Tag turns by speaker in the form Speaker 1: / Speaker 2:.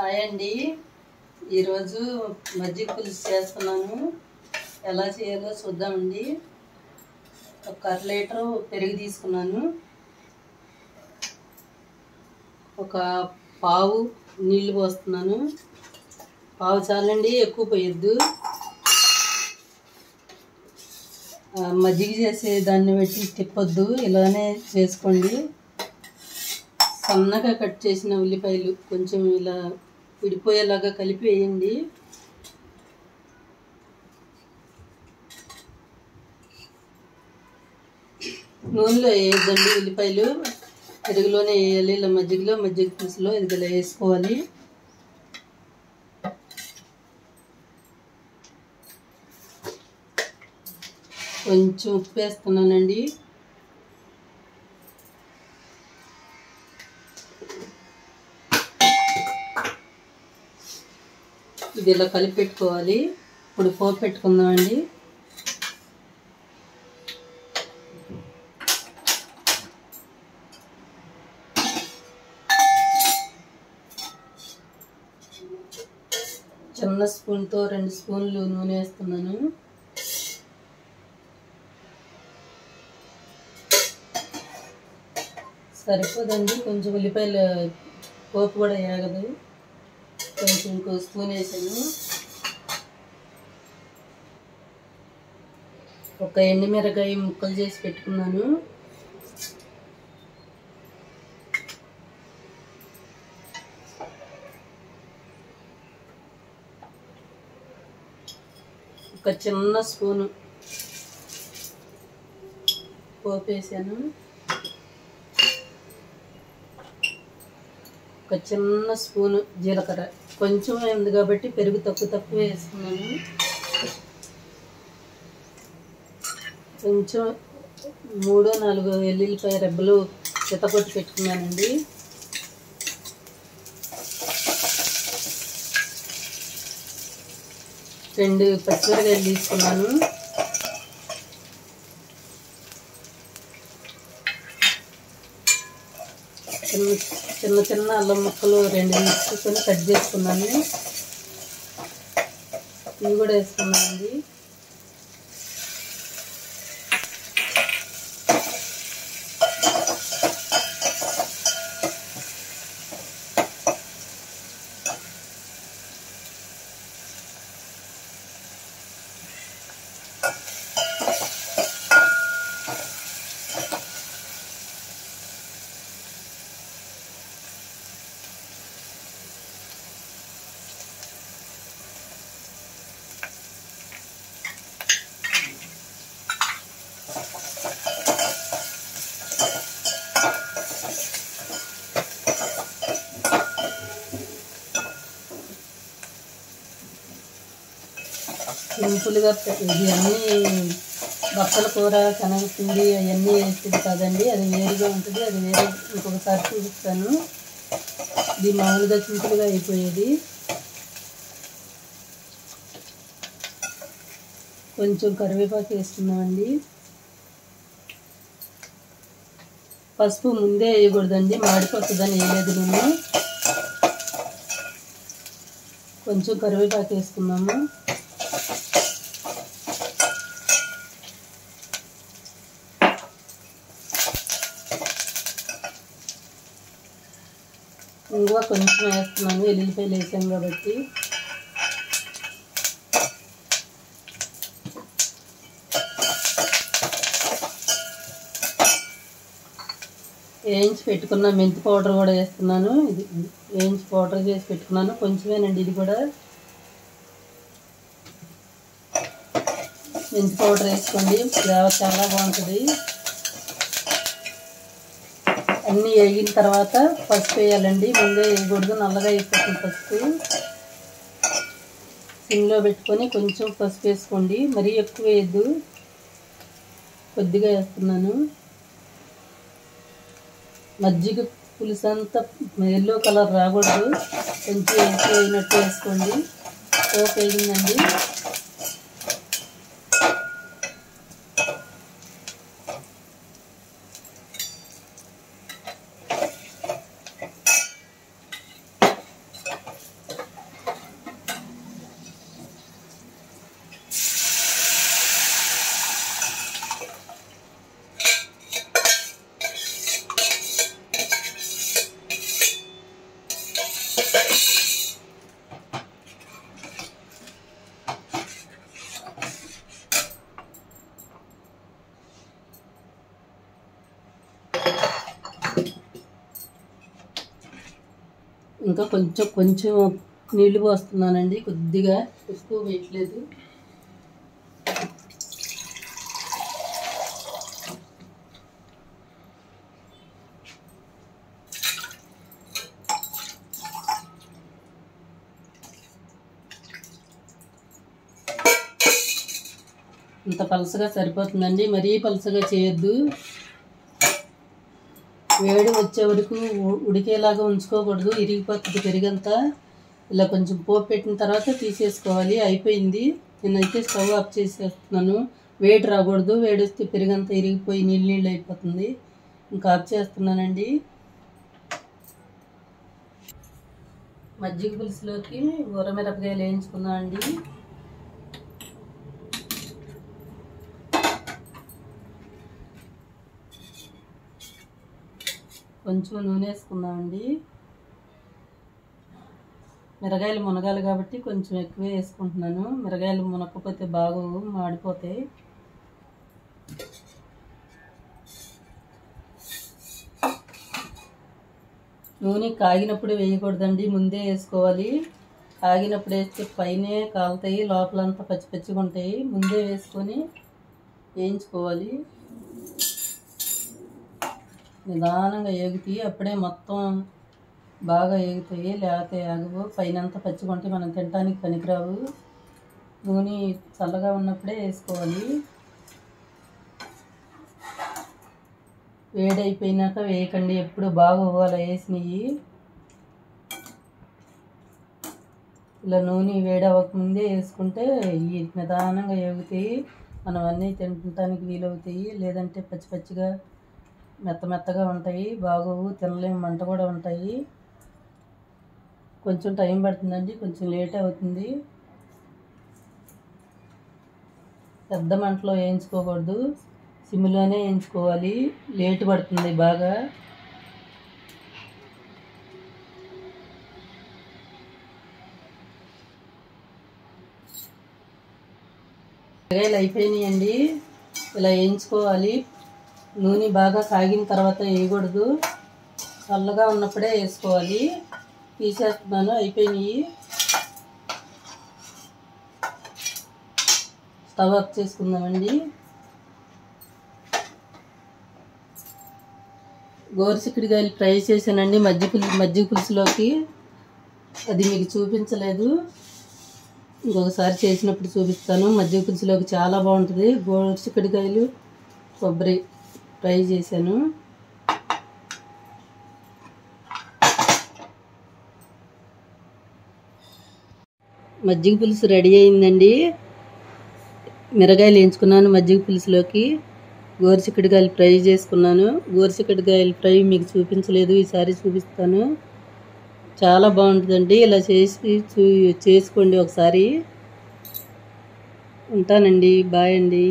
Speaker 1: Hi అండి. ఈరోజు మజ్జిగ పులుసు చేస్తున్నాను. ఎలా చేయాలో చూద్దామండి. ఒక 1/2 లీటర్ పెరుగు తీసుకున్నాను. ఒక పావు నీళ్లు పోస్తున్నాను. పావు చాలండి, ఎక్కువ పోయొద్దు. మజ్జిగ చేసే దాన్ని బట్టి తిప్పొద్దు, ఇలానే చేసుకోండి. సన్నగా కట్ చేసిన ఉల్లిపాయలు కొంచెం ఇలా విడిపోయేలాగా కలిపి వేయండి. నూనెలో వేయద్దండి, ఉల్లిపాయలు పెరుగులోనే వేయాలి. ఇలా మజ్జిగ పులుసులో ఇది ఇలా వేసుకోవాలి. కొంచెం ఉప్పు వేస్తున్నానండి. ఇది ఇలా కలిపి పెట్టుకోవాలి. ఇప్పుడు పోపు పెట్టుకుందామండి. చిన్న స్పూన్తో 2 స్పూన్లు నూనె వేస్తున్నాను. సరిపోదండి, కొంచెం ఉల్లిపాయల పోపు కూడా వేయగదు. కొంచెం ఇంకో స్పూన్ వేసాను. ఒక ఎండుమిరకాయ ముక్కలు చేసి పెట్టుకున్నాను. ఒక చిన్న స్పూను పోపు వేసాను. ఒక చిన్న స్పూను జీలకర్ర, కొంచెం ఉంది కాబట్టి పెరుగు తక్కువ వేసుకున్నాను. కొంచెం 3-4 వెల్లుల్లిపాయ రెబ్బలు చితకొట్టి పెట్టుకున్నానండి. రెండు పచ్చిమిరకాయలు తీసుకున్నాను. చిన్న అల్లం ముక్కలు 2 తీసుకొని కట్ చేసుకున్నాను. ఇవి కూడా వేసుకున్నానండి. సింపుల్గా ఇది అన్నీ బచ్చల కూర, శనగపిండి అవన్నీ వేసేది కాదండి. అది వేరుగా ఉంటుంది. అది వేరే ఇంకొకసారి చూపిస్తాను. ఇది మామూలుగా సింపుల్గా అయిపోయేది. కొంచెం కరివేపాకు వేస్తున్నామండి. పసుపు ముందే వేయకూడదండి, మాడిపోతుందని వేయలేదు నేను. కొంచెం కరివేపాకు వేసుకున్నాము. ఇంగువ కొంచెం వేస్తున్నాను, వెల్లుల్లిపాయలు వేసాం కాబట్టి. వేయించి పెట్టుకున్న మెంతి పౌడర్ కూడా వేస్తున్నాను. ఇది వేయించి పౌడర్ చేసి పెట్టుకున్నాను. కొంచెమేనండి ఇది కూడా. మెంతి పౌడర్ వేసుకోండి, ఫ్లేవర్ చాలా బాగుంటుంది. అన్నీ వేగిన తర్వాత పసుపు వేయాలండి. ముందే వేయకూడదు, నల్లగా అయిపోతుంది పసుపు. సిమ్లో పెట్టుకొని కొంచెం పసుపు వేసుకోండి, మరీ ఎక్కువ వేయద్దు. కొద్దిగా వేస్తున్నాను. మజ్జిగ పులుసు అంతా ఎల్లో కలర్ రాకూడదు, కొంచెం వేసినట్టు వేసుకోండి. పోపు వేగిందండి. ఇంకా కొంచెం నీళ్లు పోస్తున్నానండి, కొద్దిగా, ఎక్కువ వేయట్లేదు. ఇంత పలసగా సరిపోతుందండి, మరీ పలసగా చేయొద్దు. వేడి వచ్చే వరకు ఉడికేలాగా ఉంచుకోకూడదు, ఇరిగిపోతుంది పెరిగంతా. ఇలా కొంచెం పోపు పెట్టిన తర్వాత తీసేసుకోవాలి. అయిపోయింది. నేనైతే స్టవ్ ఆఫ్ చేసేస్తున్నాను. వేడి రాకూడదు, వేడి వస్తే పెరిగంతా ఇరిగిపోయి నీళ్ళు అయిపోతుంది. ఇంకా ఆఫ్ చేస్తున్నానండి. మజ్జిగ పులుసులోకి ఊరమిరపకాయలు వేయించుకున్నాం అండి. కొంచెం నూనె వేసుకుందామండి. మిరగాయలు మునగాలి కాబట్టి కొంచెం ఎక్కువే వేసుకుంటున్నాను. మిరగాయలు మునక్కపోతే బాగా మాడిపోతాయి. నూనె కాగినప్పుడు వేయకూడదండి, ముందే వేసుకోవాలి. కాగినప్పుడు వేస్తే పైనే కాలుతాయి, లోపలంతా పచ్చి పచ్చిగా ఉంటాయి. ముందే వేసుకొని వేయించుకోవాలి. నిదానంగా ఏగుతాయి, అప్పుడే మొత్తం బాగా ఏగుతాయి. లేకపోతే ఆగవు, పైనంతా పచ్చిగా ఉంటాయి, మనం తినడానికి పనికిరావు. నూనె చల్లగా ఉన్నప్పుడే వేసుకోవాలి. వేడి అయిపోయినాక వేయకండి, ఎప్పుడు బాగా అవ్వాలి వేసినవి. ఇలా నూనె వేడి అవ్వకముందే వేసుకుంటే ఈ నిదానంగా ఏగుతాయి, మనం అన్నీ తినడానికి వీలవుతాయి. లేదంటే పచ్చి పచ్చిగా మెత్తగా ఉంటాయి, బాగోవు, తినలేము, మంట కూడా ఉంటాయి. కొంచెం టైం పడుతుందండి, కొంచెం లేట్ అవుతుంది. పెద్ద మంటలో వేయించుకోకూడదు, సిమ్లోనే వేయించుకోవాలి. లేట్ పడుతుంది బాగా. మిరగాయలు అయిపోయినాయండి, ఇలా వేయించుకోవాలి. నూనె బాగా కాగిన తర్వాత వేయకూడదు, చల్లగా ఉన్నప్పుడే వేసుకోవాలి. తీసేస్తున్నాను, అయిపోయినాయి. స్టవ్ ఆఫ్ చేసుకుందామండి. గోరుచిక్కుడుకాయలు ఫ్రై చేశానండి మజ్జిగ పులుసులోకి. అది మీకు చూపించలేదు, ఇంకొకసారి చేసినప్పుడు చూపిస్తాను. మజ్జిగ పులుసులోకి చాలా బాగుంటుంది. గోరుచిక్కుడుకాయలు కొబ్బరి ఫ్రై చేశాను. మజ్జిగ పులుసు రెడీ అయిందండి. మిరగాయలు వేయించుకున్నాను మజ్జిగ పులుసులోకి. గోరుచిక్కుడుకాయలు ఫ్రై చేసుకున్నాను. గోరుచిక్కుడుకాయలు ఫ్రై మీకు చూపించలేదు, ఈసారి చూపిస్తాను. చాలా బాగుంటుందండి, ఇలా చేసుకోండి ఒకసారి. ఉంటానండి, బాయ్ అండి.